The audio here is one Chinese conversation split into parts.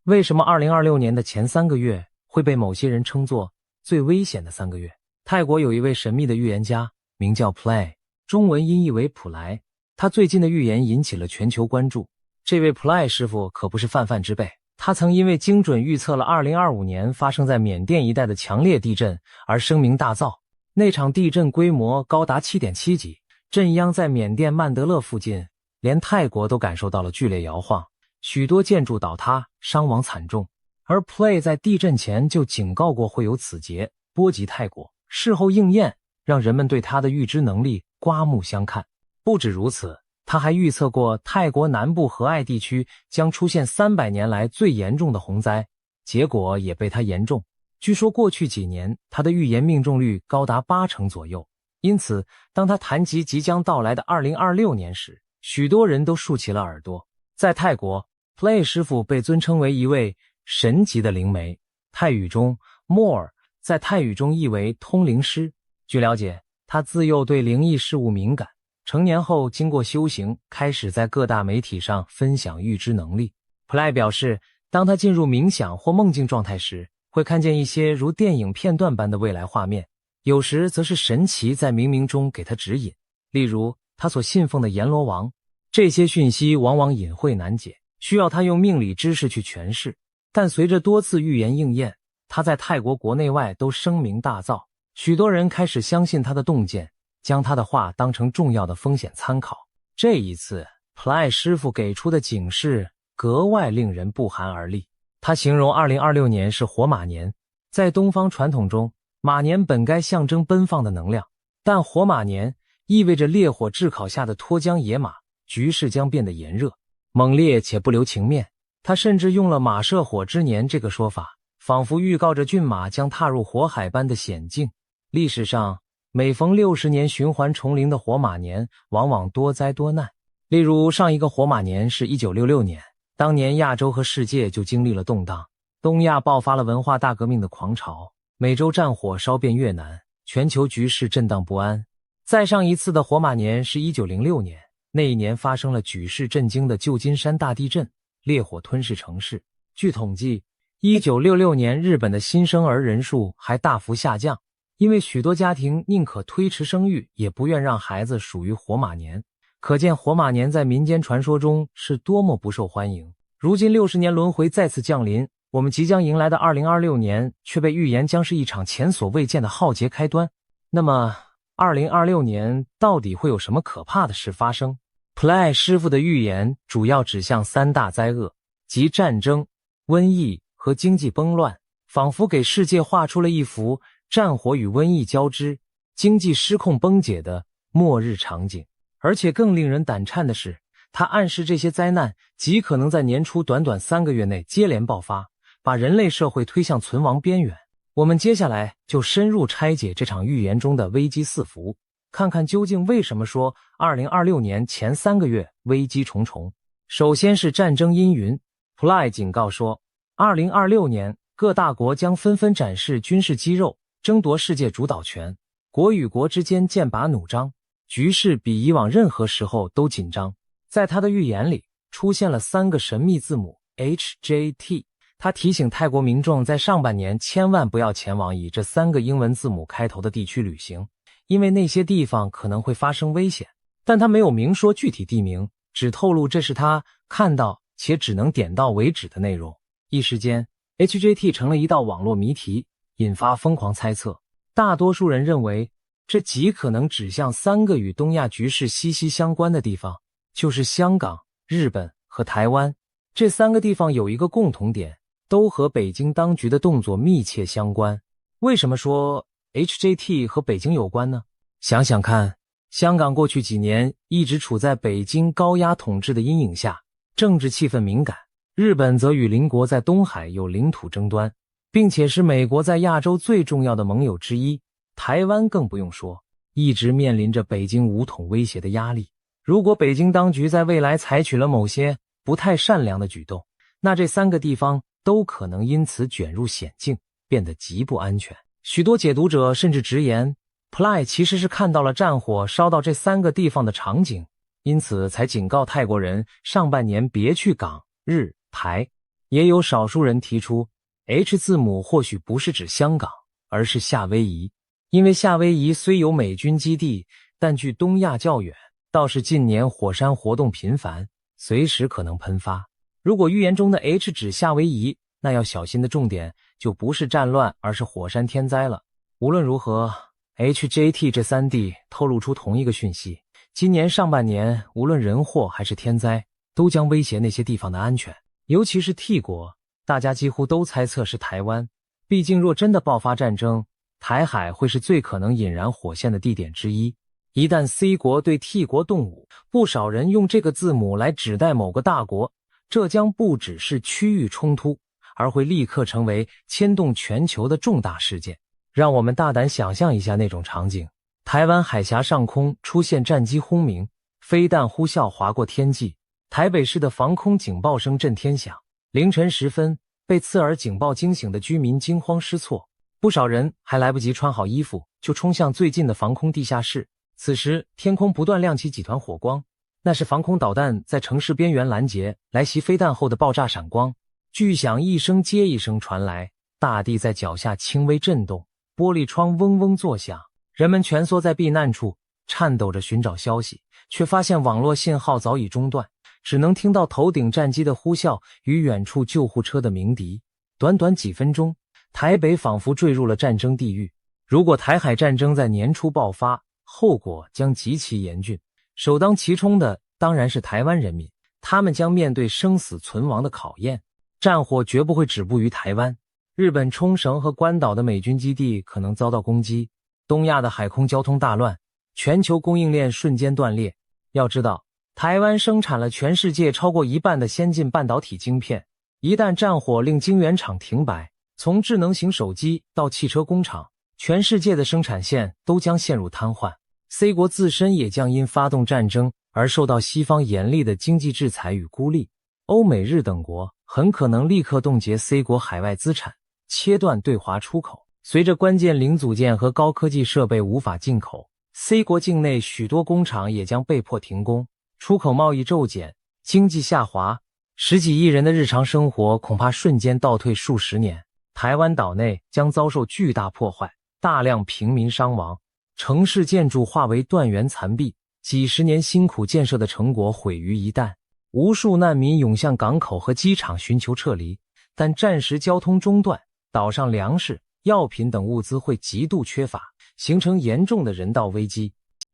为什么2026年的前3个月会被某些人称作最危险的3个月？泰国有一位神秘的预言家，名叫 Play， 中文音译为普莱。他最近的预言引起了全球关注。这位 Play 师傅可不是泛泛之辈，他曾因为精准预测了2025年发生在缅甸一带的强烈地震而声名大噪。那场地震规模高达 7.7 级，震央在缅甸曼德勒附近，连泰国都感受到了剧烈摇晃，许多建筑倒塌，伤亡惨重。而 Play 在地震前就警告过会有此劫，波及泰国。事后应验，让人们对他的预知能力刮目相看。不止如此，他还预测过泰国南部和爱地区将出现300年来最严重的洪灾，结果也被他言中。据说过去几年，他的预言命中率高达80%左右。因此，当他谈及即将到来的2026年时，许多人都竖起了耳朵。在泰国， Play 师傅被尊称为一位神级的灵媒，泰语中 More 在泰语中译为通灵师。据了解，他自幼对灵异事物敏感，成年后经过修行，开始在各大媒体上分享预知能力。Play 表示，当他进入冥想或梦境状态时，会看见一些如电影片段般的未来画面，有时则是神奇在冥冥中给他指引，例如他所信奉的阎罗王。这些讯息往往隐晦难解，需要他用命理知识去诠释。但随着多次预言应验，他在泰国国内外都声名大噪，许多人开始相信他的洞见，将他的话当成重要的风险参考。这一次 Play 师傅给出的警示格外令人不寒而栗。他形容2026年是火马年。在东方传统中，马年本该象征奔放的能量，但火马年意味着烈火炙烤下的脱缰野马，局势将变得炎热、猛烈且不留情面。他甚至用了马射火之年这个说法，仿佛预告着骏马将踏入火海般的险境。历史上，每逢60年循环重临的火马年，往往多灾多难。例如，上一个火马年是1966年，当年亚洲和世界就经历了动荡，东亚爆发了文化大革命的狂潮，美洲战火烧遍越南，全球局势震荡不安。再上一次的火马年是1906年，那一年发生了举世震惊的旧金山大地震，烈火吞噬城市。据统计，1966年日本的新生儿人数还大幅下降，因为许多家庭宁可推迟生育，也不愿让孩子属于火马年。可见火马年在民间传说中是多么不受欢迎。如今60年轮回再次降临，我们即将迎来的2026年却被预言将是一场前所未见的浩劫开端。那么2026年到底会有什么可怕的事发生？ Play 师傅的预言主要指向3大灾厄，即战争、瘟疫和经济崩乱，仿佛给世界画出了一幅战火与瘟疫交织、经济失控崩解的末日场景。而且更令人胆颤的是，他暗示这些灾难极可能在年初短短3个月内接连爆发，把人类社会推向存亡边缘。我们接下来就深入拆解这场预言中的危机四伏，看看究竟为什么说2026年前3个月危机重重。首先是战争阴云。 Play 警告说，2026年各大国将纷纷展示军事肌肉，争夺世界主导权，国与国之间剑拔弩张，局势比以往任何时候都紧张。在他的预言里出现了3个神秘字母 HJT， 他提醒泰国民众在上半年千万不要前往以这3个英文字母开头的地区旅行，因为那些地方可能会发生危险。但他没有明说具体地名，只透露这是他看到且只能点到为止的内容。一时间 HJT 成了一道网络谜题，引发疯狂猜测。大多数人认为这极可能指向3个与东亚局势息息相关的地方，就是香港、日本和台湾。这3个地方有一个共同点，都和北京当局的动作密切相关。为什么说 HJT 和北京有关呢？想想看，香港过去几年一直处在北京高压统治的阴影下，政治气氛敏感。日本则与邻国在东海有领土争端，并且是美国在亚洲最重要的盟友之一。台湾更不用说，一直面临着北京武统威胁的压力。如果北京当局在未来采取了某些不太善良的举动，那这3个地方都可能因此卷入险境，变得极不安全。许多解读者甚至直言， Play 其实是看到了战火烧到这3个地方的场景，因此才警告泰国人上半年别去港、日、台。也有少数人提出 H 字母或许不是指香港，而是夏威夷。因为夏威夷虽有美军基地，但距东亚较远，倒是近年火山活动频繁，随时可能喷发。如果预言中的 H 指夏威夷，那要小心的重点就不是战乱，而是火山天灾了。无论如何， HJT 这3地透露出同一个讯息，今年上半年无论人祸还是天灾，都将威胁那些地方的安全。尤其是 T 国，大家几乎都猜测是台湾，毕竟若真的爆发战争，台海会是最可能引燃火线的地点之一。一旦 C 国对 T 国动武，不少人用这个字母来指代某个大国，这将不只是区域冲突，而会立刻成为牵动全球的重大事件。让我们大胆想象一下那种场景，台湾海峡上空出现战机轰鸣，飞弹呼啸划过天际，台北市的防空警报声震天响。凌晨时分，被刺耳警报惊醒的居民惊慌失措，不少人还来不及穿好衣服，就冲向最近的防空地下室。此时天空不断亮起几团火光，那是防空导弹在城市边缘拦截来袭飞弹后的爆炸闪光。巨响一声接一声传来，大地在脚下轻微震动，玻璃窗嗡嗡作响，人们蜷缩在避难处，颤抖着寻找消息，却发现网络信号早已中断，只能听到头顶战机的呼啸与远处救护车的鸣笛。短短几分钟，台北仿佛坠入了战争地狱。如果台海战争在年初爆发，后果将极其严峻。首当其冲的当然是台湾人民，他们将面对生死存亡的考验。战火绝不会止步于台湾，日本冲绳和关岛的美军基地可能遭到攻击，东亚的海空交通大乱，全球供应链瞬间断裂。要知道，台湾生产了全世界超过1半的先进半导体晶片，一旦战火令晶圆厂停摆，从智能型手机到汽车工厂，全世界的生产线都将陷入瘫痪。C 国自身也将因发动战争而受到西方严厉的经济制裁与孤立。欧美日等国很可能立刻冻结 C 国海外资产，切断对华出口。随着关键零组件和高科技设备无法进口， C 国境内许多工厂也将被迫停工，出口贸易骤减，经济下滑，十几亿人的日常生活恐怕瞬间倒退数十年。台湾岛内将遭受巨大破坏，大量平民伤亡，城市建筑化为断垣残壁，几十年辛苦建设的成果毁于一旦。无数难民涌向港口和机场寻求撤离，但暂时交通中断，岛上粮食、药品等物资会极度缺乏，形成严重的人道危机。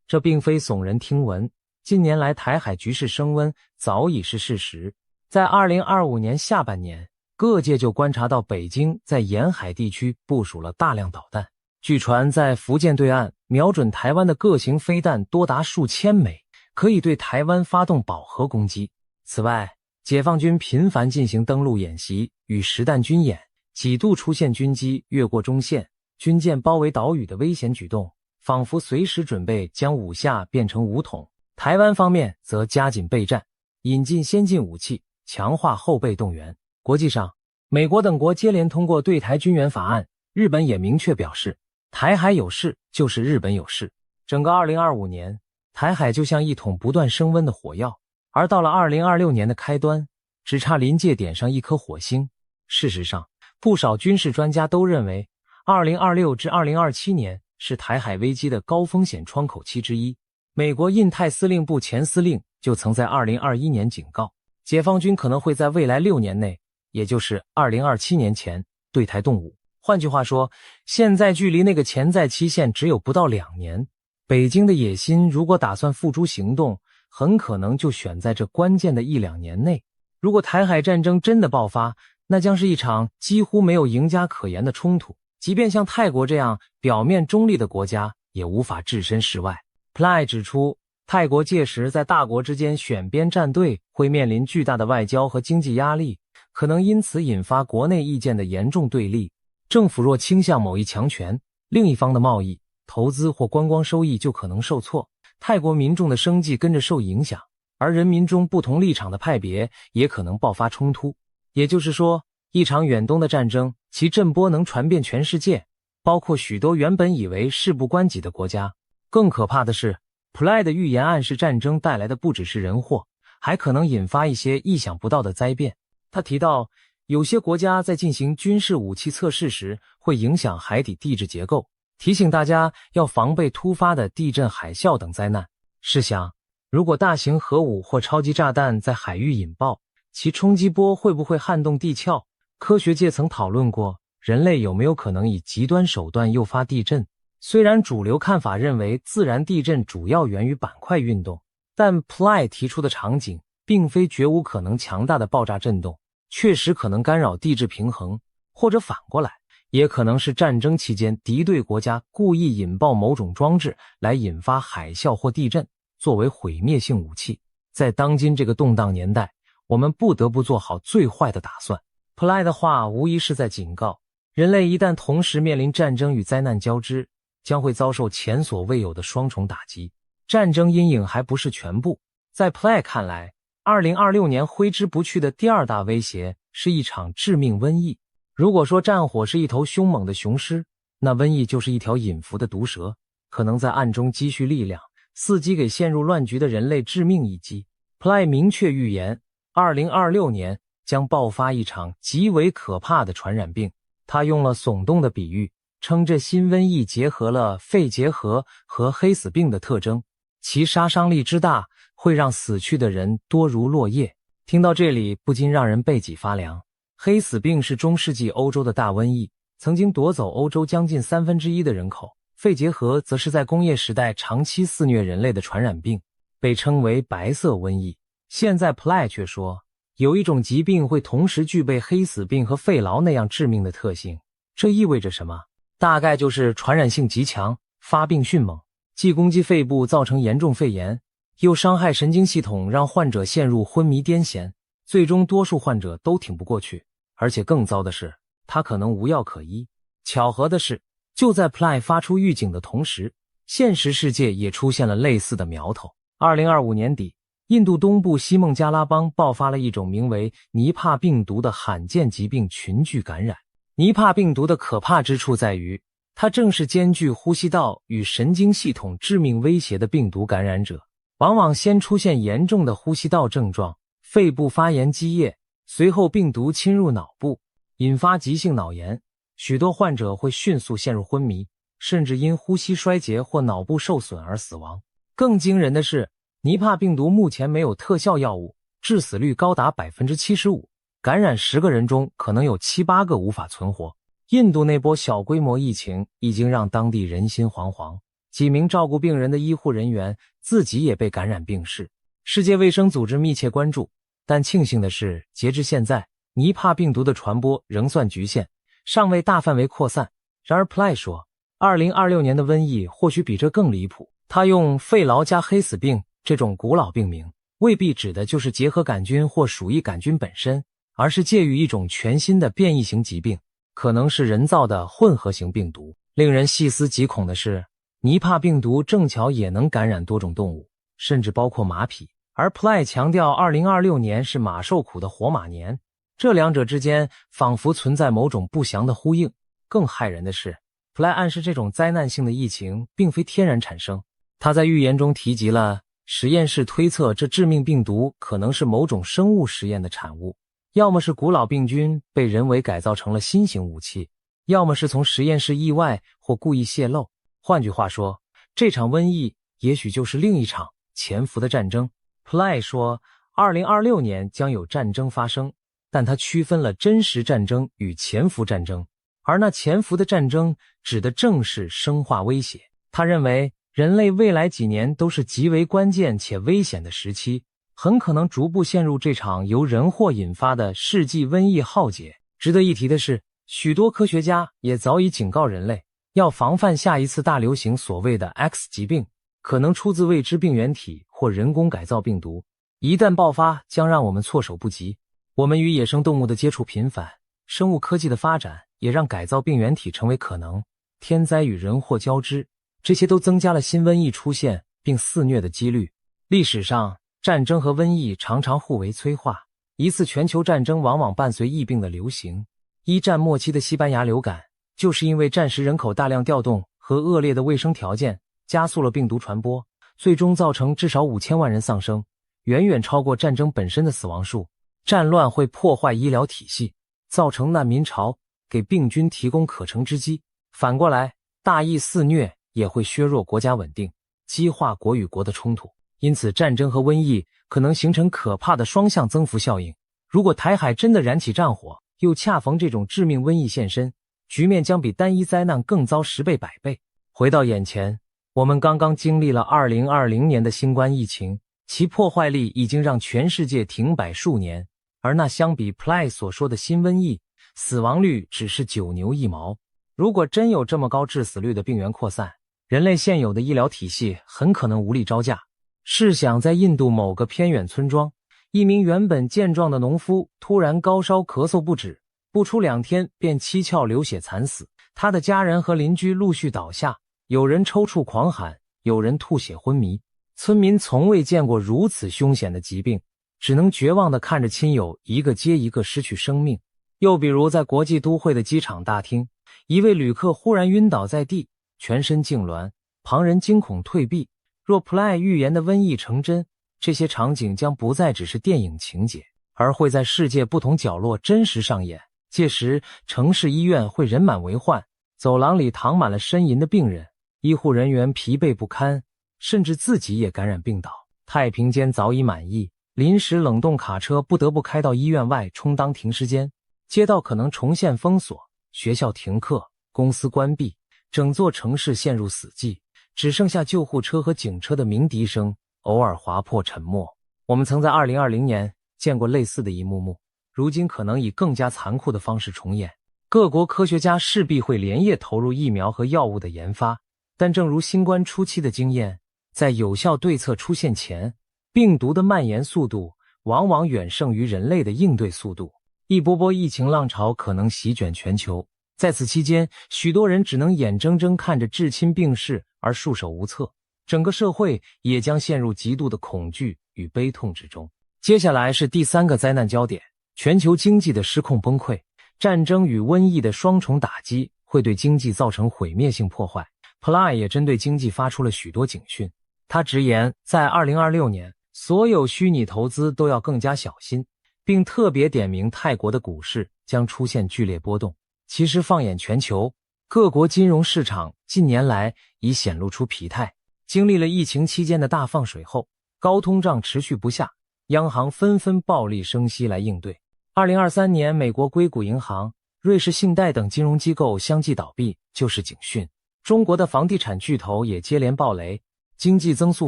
这并非耸人听闻，近年来台海局势升温早已是事实。在2025年下半年，各界就观察到北京在沿海地区部署了大量导弹，据传在福建对岸瞄准台湾的各型飞弹多达数千枚，可以对台湾发动饱和攻击。此外，解放军频繁进行登陆演习与实弹军演，几度出现军机越过中线、军舰包围岛屿的危险举动，仿佛随时准备将五下变成五统。台湾方面则加紧备战，引进先进武器，强化后备动员。国际上，美国等国接连通过对台军援法案，日本也明确表示，台海有事就是日本有事。整个2025年，台海就像一桶不断升温的火药，而到了2026年的开端，只差临界点上一颗火星。事实上，不少军事专家都认为，2026至2027年是台海危机的高风险窗口期之一。美国印太司令部前司令就曾在2021年警告，解放军可能会在未来6年内，也就是2027年前对台动武。换句话说，现在距离那个潜在期限只有不到2年。北京的野心如果打算付诸行动，很可能就选在这关键的1-2年内。如果台海战争真的爆发，那将是一场几乎没有赢家可言的冲突，即便像泰国这样表面中立的国家也无法置身事外。Ply 指出，泰国届时在大国之间选边站队会面临巨大的外交和经济压力，可能因此引发国内意见的严重对立。政府若倾向某一强权，另一方的贸易、投资或观光收益就可能受挫，泰国民众的生计跟着受影响，而人民中不同立场的派别也可能爆发冲突。也就是说，一场远东的战争，其震波能传遍全世界，包括许多原本以为事不关己的国家。更可怕的是， Ply 的预言暗示战争带来的不只是人祸，还可能引发一些意想不到的灾变。他提到，有些国家在进行军事武器测试时会影响海底地质结构，提醒大家要防备突发的地震、海啸等灾难。试想，如果大型核武或超级炸弹在海域引爆，其冲击波会不会撼动地壳？科学界曾讨论过，人类有没有可能以极端手段诱发地震？虽然主流看法认为自然地震主要源于板块运动，但 Ply 提出的场景并非绝无可能强大的爆炸震动，确实可能干扰地质平衡，或者反过来，也可能是战争期间敌对国家故意引爆某种装置来引发海啸或地震，作为毁灭性武器。在当今这个动荡年代，我们不得不做好最坏的打算。Ply 的话无疑是在警告，人类一旦同时面临战争与灾难交织，将会遭受前所未有的双重打击。战争阴影还不是全部，在 Ply 看来，2026年挥之不去的第二大威胁是一场致命瘟疫。如果说战火是一头凶猛的雄狮，那瘟疫就是一条隐伏的毒蛇，可能在暗中积蓄力量，伺机给陷入乱局的人类致命一击。Ply 明确预言，2026年将爆发一场极为可怕的传染病。他用了耸动的比喻，称这新瘟疫结合了肺结核和黑死病的特征，其杀伤力之大，会让死去的人多如落叶。听到这里，不禁让人背脊发凉。黑死病是中世纪欧洲的大瘟疫，曾经夺走欧洲将近1/3的人口。肺结核则是在工业时代长期肆虐人类的传染病，被称为白色瘟疫。现在 Ply 却说，有一种疾病会同时具备黑死病和肺痨那样致命的特性。这意味着什么？大概就是传染性极强，发病迅猛，既攻击肺部造成严重肺炎，又伤害神经系统，让患者陷入昏迷癫痫，最终多数患者都挺不过去。而且更糟的是，它可能无药可医。巧合的是，就在 Ply 发出预警的同时，现实世界也出现了类似的苗头。2025年底，印度东部西孟加拉邦爆发了一种名为尼帕病毒的罕见疾病群聚感染。尼帕病毒的可怕之处在于，它正是兼具呼吸道与神经系统致命威胁的病毒感染者，往往先出现严重的呼吸道症状，肺部发炎积液，随后病毒侵入脑部，引发急性脑炎，许多患者会迅速陷入昏迷，甚至因呼吸衰竭或脑部受损而死亡。更惊人的是，尼帕病毒目前没有特效药物，致死率高达 75%， 感染10个人中可能有7、8个无法存活。印度那波小规模疫情已经让当地人心惶惶，几名照顾病人的医护人员自己也被感染病逝。世界卫生组织密切关注，但庆幸的是，截至现在，尼帕病毒的传播仍算局限，尚未大范围扩散。然而 Ply 说，2026年的瘟疫或许比这更离谱。他用肺痨加黑死病这种古老病名，未必指的就是结核杆菌或鼠疫杆菌本身，而是介于一种全新的变异型疾病，可能是人造的混合型病毒。令人细思极恐的是，尼帕病毒正巧也能感染多种动物，甚至包括马匹。而 Ply 强调2026年是马受苦的活马年，这两者之间仿佛存在某种不祥的呼应。更骇人的是， Ply 暗示这种灾难性的疫情并非天然产生。他在预言中提及了实验室推测这致命病毒可能是某种生物实验的产物，要么是古老病菌被人为改造成了新型武器，要么是从实验室意外或故意泄露。换句话说，这场瘟疫也许就是另一场潜伏的战争。Ply 说2026年将有战争发生，但他区分了真实战争与潜伏战争，而那潜伏的战争指的正是生化威胁。他认为人类未来几年都是极为关键且危险的时期，很可能逐步陷入这场由人祸引发的世纪瘟疫浩劫。值得一提的是，许多科学家也早已警告人类，要防范下一次大流行所谓的 X 疾病，可能出自未知病原体或人工改造病毒，一旦爆发将让我们措手不及。我们与野生动物的接触频繁，生物科技的发展也让改造病原体成为可能，天灾与人祸交织，这些都增加了新瘟疫出现并肆虐的几率。历史上，战争和瘟疫常常互为催化，一次全球战争往往伴随疫病的流行。一战末期的西班牙流感，就是因为战时人口大量调动和恶劣的卫生条件，加速了病毒传播，最终造成至少5000万人丧生，远远超过战争本身的死亡数。战乱会破坏医疗体系，造成难民潮，给病菌提供可乘之机。反过来，大疫肆虐也会削弱国家稳定，激化国与国的冲突。因此，战争和瘟疫可能形成可怕的双向增幅效应。如果台海真的燃起战火，又恰逢这种致命瘟疫现身，局面将比单一灾难更糟10倍100倍。回到眼前，我们刚刚经历了2020年的新冠疫情，其破坏力已经让全世界停摆数年，而那相比 Ply 所说的新瘟疫，死亡率只是9牛1毛。如果真有这么高致死率的病源扩散，人类现有的医疗体系很可能无力招架。试想在印度某个偏远村庄，一名原本健壮的农夫突然高烧咳嗽不止，不出2天便七窍流血惨死，他的家人和邻居陆续倒下，有人抽搐狂喊，有人吐血昏迷。村民从未见过如此凶险的疾病，只能绝望地看着亲友一个接一个失去生命。又比如在国际都会的机场大厅，一位旅客忽然晕倒在地，全身痉挛，旁人惊恐退避。若 Ply 预言的瘟疫成真，这些场景将不再只是电影情节，而会在世界不同角落真实上演。届时，城市医院会人满为患，走廊里躺满了呻吟的病人，医护人员疲惫不堪，甚至自己也感染病倒。太平间早已满溢，临时冷冻卡车不得不开到医院外充当停尸间，街道可能重现封锁，学校停课，公司关闭，整座城市陷入死寂，只剩下救护车和警车的鸣笛声，偶尔划破沉默。我们曾在2020年见过类似的一幕幕，如今可能以更加残酷的方式重演。各国科学家势必会连夜投入疫苗和药物的研发，但正如新冠初期的经验，在有效对策出现前，病毒的蔓延速度往往远胜于人类的应对速度。一波波疫情浪潮可能席卷全球，在此期间，许多人只能眼睁睁看着至亲病逝而束手无策，整个社会也将陷入极度的恐惧与悲痛之中。接下来是第3个灾难焦点，全球经济的失控崩溃。战争与瘟疫的双重打击会对经济造成毁灭性破坏。Ply 也针对经济发出了许多警讯。他直言，在2026年，所有虚拟投资都要更加小心，并特别点名泰国的股市将出现剧烈波动。其实放眼全球，各国金融市场近年来已显露出疲态。经历了疫情期间的大放水后，高通胀持续不下，央行纷纷暴力升息来应对。2023年，美国硅谷银行、瑞士信贷等金融机构相继倒闭，就是警讯。中国的房地产巨头也接连爆雷，经济增速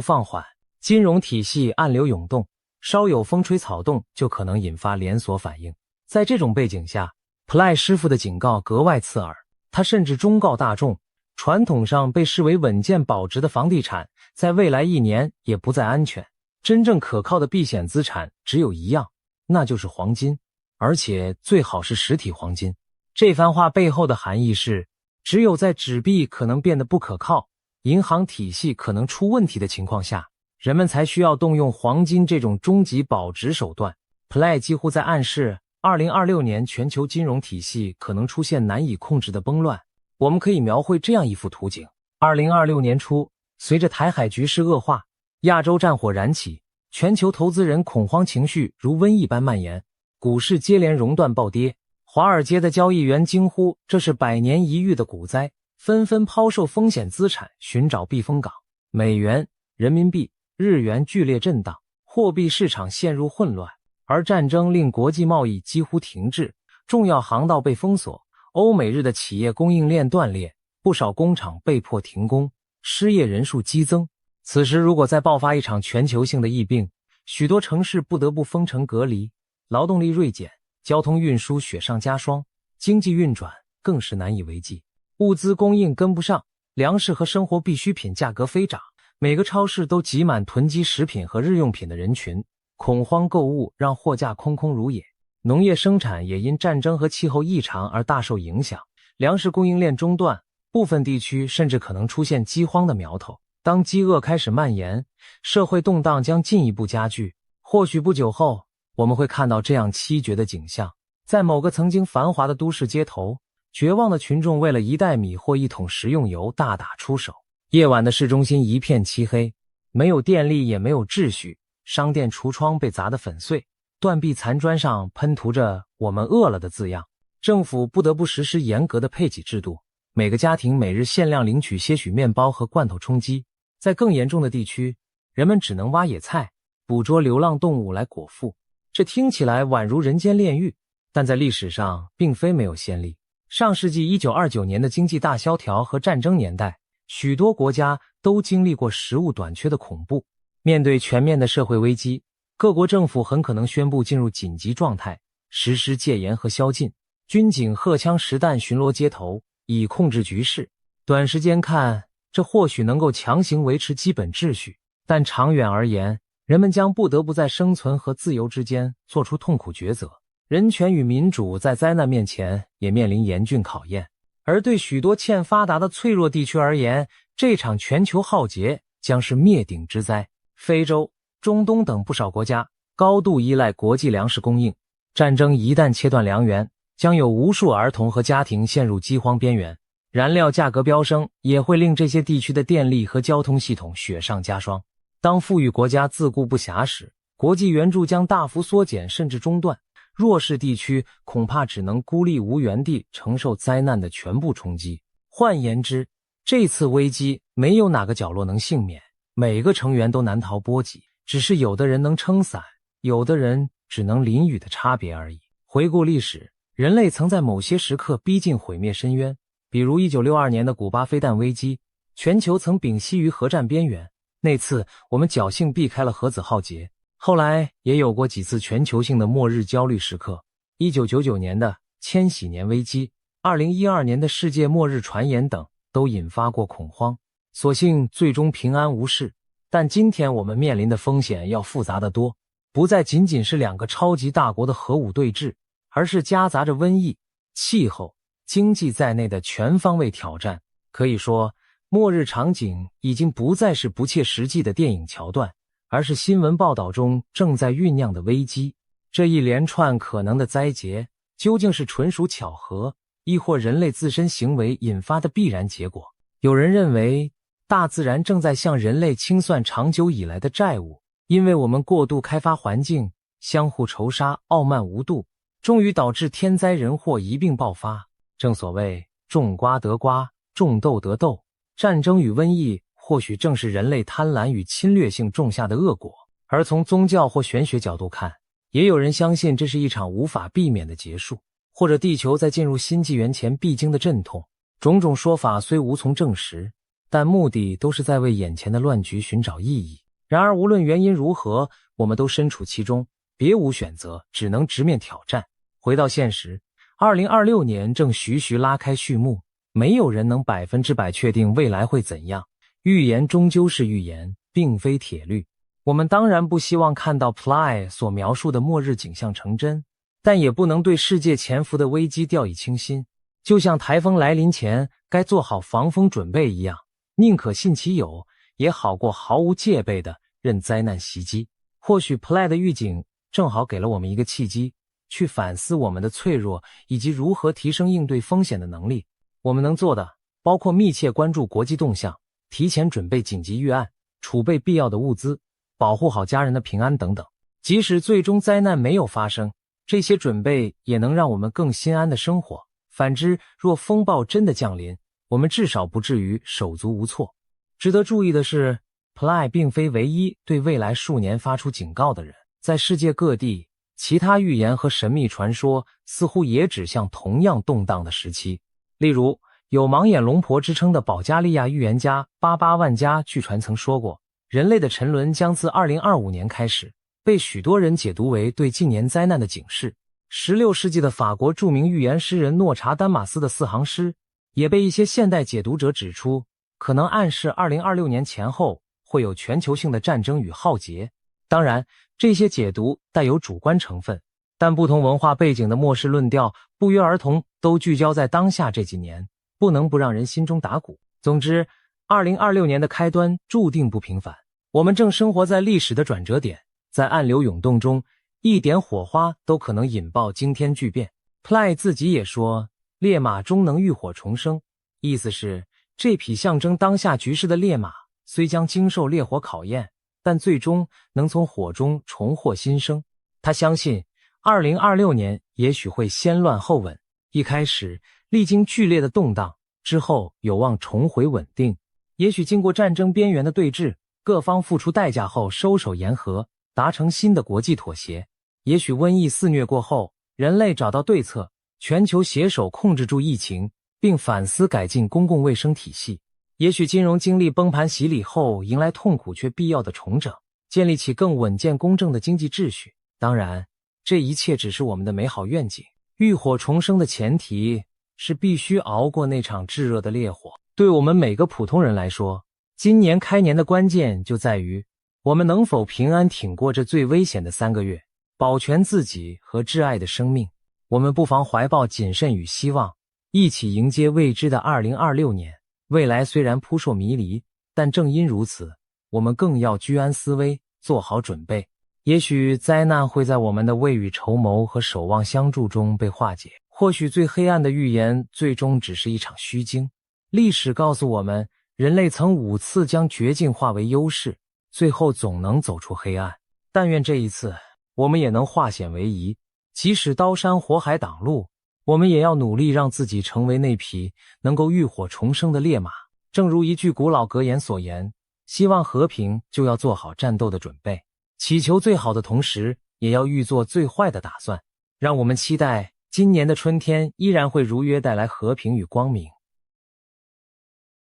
放缓，金融体系暗流涌动，稍有风吹草动就可能引发连锁反应。在这种背景下， Ply 师傅的警告格外刺耳，他甚至忠告大众，传统上被视为稳健保值的房地产，在未来1年也不再安全。真正可靠的避险资产只有一样，那就是黄金，而且最好是实体黄金。这番话背后的含义是，只有在纸币可能变得不可靠，银行体系可能出问题的情况下，人们才需要动用黄金这种终极保值手段。 Ply 几乎在暗示2026年全球金融体系可能出现难以控制的崩乱。我们可以描绘这样一幅图景：2026年初，随着台海局势恶化，亚洲战火燃起，全球投资人恐慌情绪如瘟疫般蔓延，股市接连熔断暴跌，华尔街的交易员惊呼这是100年一遇的股灾，纷纷抛售风险资产寻找避风港。美元、人民币、日元剧烈震荡，货币市场陷入混乱，而战争令国际贸易几乎停滞，重要航道被封锁，欧美日的企业供应链断裂，不少工厂被迫停工，失业人数激增。此时如果再爆发一场全球性的疫病，许多城市不得不封城隔离，劳动力锐减，交通运输雪上加霜，经济运转更是难以为继。物资供应跟不上，粮食和生活必需品价格飞涨，每个超市都挤满囤积食品和日用品的人群，恐慌购物让货架空空如也。农业生产也因战争和气候异常而大受影响，粮食供应链中断，部分地区甚至可能出现饥荒的苗头。当饥饿开始蔓延，社会动荡将进一步加剧。或许不久后，我们会看到这样凄绝的景象：在某个曾经繁华的都市街头，绝望的群众为了1袋米或1桶食用油大打出手。夜晚的市中心一片漆黑，没有电力也没有秩序，商店橱窗被砸得粉碎，断壁残砖上喷涂着"我们饿了"的字样。政府不得不实施严格的配给制度，每个家庭每日限量领取些许面包和罐头充饥。在更严重的地区，人们只能挖野菜，捕捉流浪动物来果腹。这听起来宛如人间炼狱，但在历史上并非没有先例。上世纪1929年的经济大萧条和战争年代，许多国家都经历过食物短缺的恐怖。面对全面的社会危机，各国政府很可能宣布进入紧急状态，实施戒严和宵禁，军警荷枪实弹巡逻街头，以控制局势。短时间看，这或许能够强行维持基本秩序，但长远而言，人们将不得不在生存和自由之间做出痛苦抉择。人权与民主在灾难面前也面临严峻考验，而对许多欠发达的脆弱地区而言，这场全球浩劫将是灭顶之灾。非洲、中东等不少国家高度依赖国际粮食供应，战争一旦切断粮源，将有无数儿童和家庭陷入饥荒边缘。燃料价格飙升也会令这些地区的电力和交通系统雪上加霜。当富裕国家自顾不暇时，国际援助将大幅缩减甚至中断，弱势地区恐怕只能孤立无援地承受灾难的全部冲击。换言之，这次危机没有哪个角落能幸免，每个成员都难逃波及，只是有的人能撑伞，有的人只能淋雨的差别而已。回顾历史，人类曾在某些时刻逼近毁灭深渊，比如1962年的古巴飞弹危机，全球曾屏息于核战边缘，那次我们侥幸避开了核子浩劫。后来也有过几次全球性的末日焦虑时刻，1999年的千禧年危机，2012年的世界末日传言等都引发过恐慌，所幸最终平安无事。但今天我们面临的风险要复杂得多，不再仅仅是两个超级大国的核武对峙，而是夹杂着瘟疫、气候、经济在内的全方位挑战。可以说，末日场景已经不再是不切实际的电影桥段，而是新闻报道中正在酝酿的危机。这一连串可能的灾劫，究竟是纯属巧合，亦或人类自身行为引发的必然结果？有人认为，大自然正在向人类清算长久以来的债务，因为我们过度开发环境，相互仇杀，傲慢无度，终于导致天灾人祸一并爆发。正所谓种瓜得瓜，种豆得豆，战争与瘟疫或许正是人类贪婪与侵略性种下的恶果。而从宗教或玄学角度看，也有人相信这是一场无法避免的结束，或者地球在进入新纪元前必经的阵痛。种种说法虽无从证实，但目的都是在为眼前的乱局寻找意义。然而无论原因如何，我们都身处其中，别无选择，只能直面挑战。回到现实，2026年正徐徐拉开序幕，没有人能100%确定未来会怎样。预言终究是预言，并非铁律。我们当然不希望看到 Ply 所描述的末日景象成真，但也不能对世界潜伏的危机掉以轻心。就像台风来临前该做好防风准备一样，宁可信其有，也好过毫无戒备的任灾难袭击。或许 Ply 的预警正好给了我们一个契机，去反思我们的脆弱以及如何提升应对风险的能力。我们能做的包括密切关注国际动向，提前准备紧急预案，储备必要的物资，保护好家人的平安等等。即使最终灾难没有发生，这些准备也能让我们更心安的生活。反之，若风暴真的降临，我们至少不至于手足无措。值得注意的是， Ply 并非唯一对未来数年发出警告的人。在世界各地，其他预言和神秘传说似乎也指向同样动荡的时期。例如，有盲眼龙婆之称的保加利亚预言家巴巴万加据传曾说过，人类的沉沦将自2025年开始，被许多人解读为对近年灾难的警示。16世纪的法国著名预言诗人诺查丹马斯的4行诗，也被一些现代解读者指出，可能暗示2026年前后会有全球性的战争与浩劫。当然，这些解读带有主观成分，但不同文化背景的末世论调不约而同都聚焦在当下这几年，不能不让人心中打鼓。总之，2026年的开端注定不平凡。我们正生活在历史的转折点，在暗流涌动中，一点火花都可能引爆惊天巨变。Ply 自己也说，烈马终能浴火重生，意思是这匹象征当下局势的烈马虽将经受烈火考验，但最终能从火中重获新生。他相信2026年也许会先乱后稳，一开始历经剧烈的动荡，之后有望重回稳定。也许经过战争边缘的对峙，各方付出代价后收手言和，达成新的国际妥协。也许瘟疫肆虐过后，人类找到对策，全球携手控制住疫情，并反思改进公共卫生体系。也许金融经历崩盘洗礼后，迎来痛苦却必要的重整，建立起更稳健公正的经济秩序。当然，这一切只是我们的美好愿景。浴火重生的前提是必须熬过那场炙热的烈火。对我们每个普通人来说，今年开年的关键就在于我们能否平安挺过这最危险的3个月，保全自己和挚爱的生命。我们不妨怀抱谨慎与希望，一起迎接未知的2026年。未来虽然扑朔迷离，但正因如此，我们更要居安思危，做好准备。也许灾难会在我们的未雨绸缪和守望相助中被化解，或许最黑暗的预言最终只是一场虚惊。历史告诉我们，人类曾5次将绝境化为优势，最后总能走出黑暗。但愿这一次，我们也能化险为夷，即使刀山火海挡路，我们也要努力让自己成为那匹能够浴火重生的烈马。正如一句古老格言所言，希望和平就要做好战斗的准备，祈求最好的同时，也要预做最坏的打算。让我们期待今年的春天依然会如约带来和平与光明。